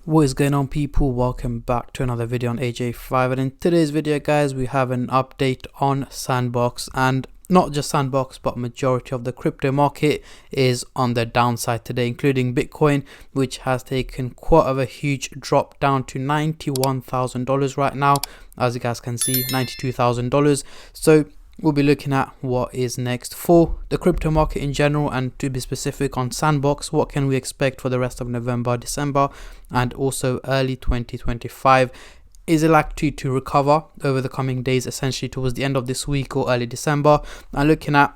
What is going on, people? Welcome back to another video on AJ5, and in today's video guys we have an update on Sandbox. And not just Sandbox, but majority of the crypto market is on the downside today, including Bitcoin, which has taken quite of a huge drop down to $91,000 right now. As you guys can see, $92,000. So we'll be looking at what is next for the crypto market in general, and to be specific on Sandbox, what can we expect for the rest of November, December, and also early 2025. Is it likely to recover over the coming days, essentially towards the end of this week or early December? And looking at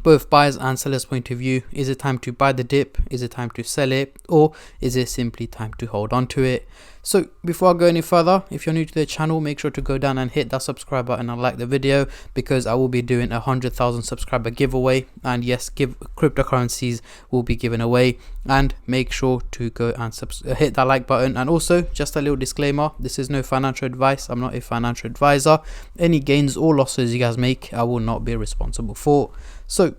both buyers and sellers point of view, is it time to buy the dip, is it time to sell it, or is it simply time to hold on to it? So before I go any further, if you're new to the channel, make sure to go down and hit that subscribe button and like the video, because I will be doing a 100,000 subscriber giveaway, and yes, cryptocurrencies will be given away. And make sure to go and hit that like button. And also, just a little disclaimer, this is no financial advice, I'm not a financial advisor. Any gains or losses you guys make, I will not be responsible for. So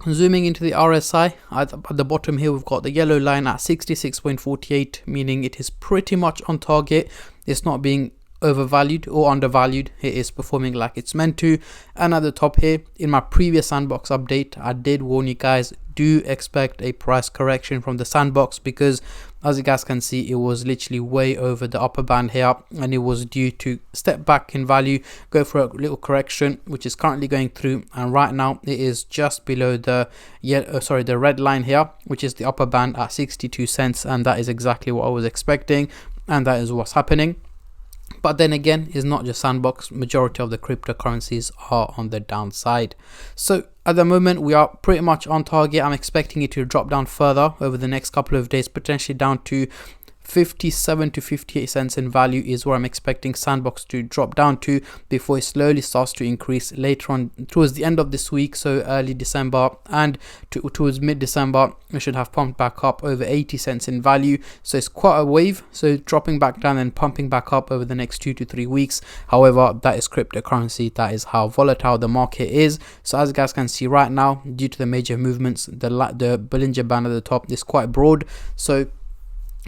zooming into the RSI, at the bottom here we've got the yellow line at 66.48, meaning it is pretty much on target. It's not being overvalued or undervalued, it is performing like it's meant to. And at the top here, in my previous Sandbox update, I did warn you guys, do expect a price correction from the Sandbox, because as you guys can see, it was literally way over the upper band here, and it was due to step back in value, go for a little correction, which is currently going through. And right now it is just below the the red line here, which is the upper band at 62 cents, and that is exactly what I was expecting, and that is what's happening. But then again, it's not just Sandbox, majority of the cryptocurrencies are on the downside. So at the moment we are pretty much on target. I'm expecting it to drop down further over the next couple of days, potentially down to 57 to 58 cents in value is where I'm expecting Sandbox to drop down to, before it slowly starts to increase later on towards the end of this week. So early December and towards mid-December, we should have pumped back up over 80 cents in value. So it's quite a wave, so dropping back down and pumping back up over the next 2 to 3 weeks. However, that is cryptocurrency, that is how volatile the market is. So as you guys can see right now, due to the major movements, the Bollinger Band at the top is quite broad. So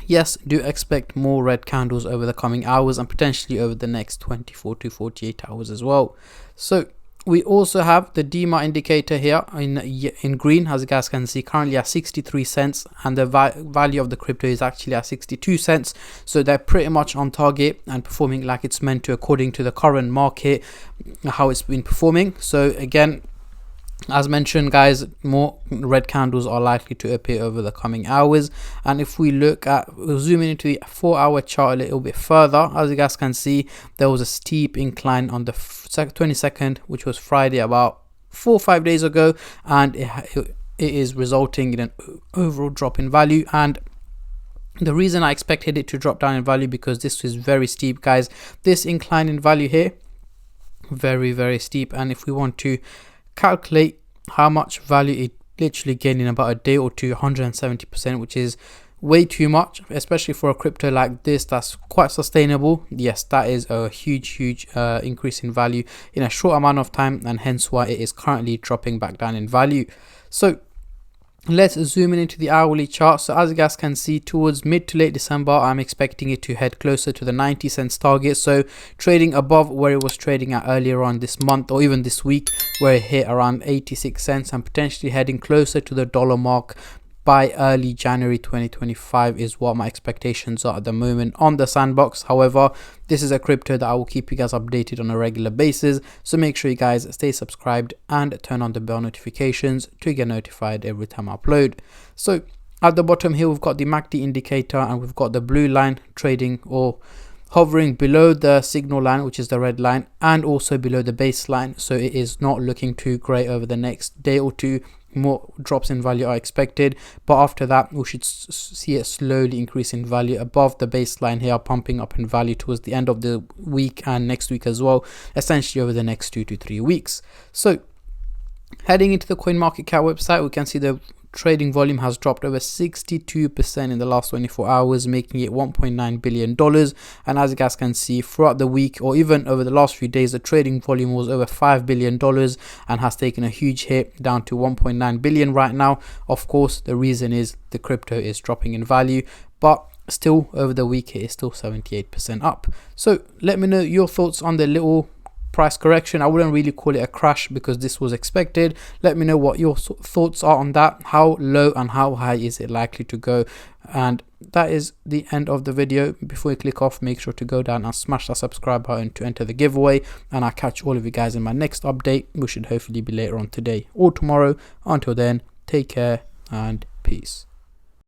yes, do expect more red candles over the coming hours, and potentially over the next 24 to 48 hours as well. So we also have the DMA indicator here in green, as you guys can see, currently at 63 cents, and the value of the crypto is actually at 62 cents. So they're pretty much on target and performing like it's meant to, according to the current market, how it's been performing. So again, as mentioned guys, more red candles are likely to appear over the coming hours. And if we look at, we'll zoom in into the 4-hour chart a little bit further. As you guys can see, there was a steep incline on the 22nd, which was Friday, about 4 or 5 days ago, and it is resulting in an overall drop in value. And the reason I expected it to drop down in value, because this is very steep guys, this incline in value here, very steep. And if we want to calculate how much value it literally gained in about a day or two, 170%, which is way too much, especially for a crypto like this that's quite sustainable. Yes, that is a huge increase in value in a short amount of time, and hence why it is currently dropping back down in value. So let's zoom in into the hourly chart. So as you guys can see, towards mid to late December, I'm expecting it to head closer to the 90 cents target. So trading above where it was trading at earlier on this month, or even this week, where it hit around 86 cents, and potentially heading closer to the dollar mark by early January 2025 is what my expectations are at the moment on the Sandbox. However, this is a crypto that I will keep you guys updated on a regular basis, so make sure you guys stay subscribed and turn on the bell notifications to get notified every time I upload. So at the bottom here, we've got the MACD indicator, and we've got the blue line trading or hovering below the signal line, which is the red line, and also below the baseline. So it is not looking too great over the next day or two. More drops in value are expected, but after that we should see it slowly increase in value above the baseline here, pumping up in value towards the end of the week and next week as well, essentially over the next 2 to 3 weeks. So heading into the CoinMarketCap website, we can see the trading volume has dropped over 62% in the last 24 hours, making it $1.9 billion. And as you guys can see, throughout the week or even over the last few days, the trading volume was over $5 billion and has taken a huge hit down to 1.9 billion right now. Of course, the reason is the crypto is dropping in value. But still over the week it is still 78% up. So let me know your thoughts on the little price correction. I wouldn't really call it a crash because this was expected. Let me know what your thoughts are on that. How low and how high is it likely to go? And that is the end of the video. Before you click off, make sure to go down and smash that subscribe button to enter the giveaway, and I'll catch all of you guys in my next update, which should hopefully be later on today or tomorrow. Until then, take care and peace.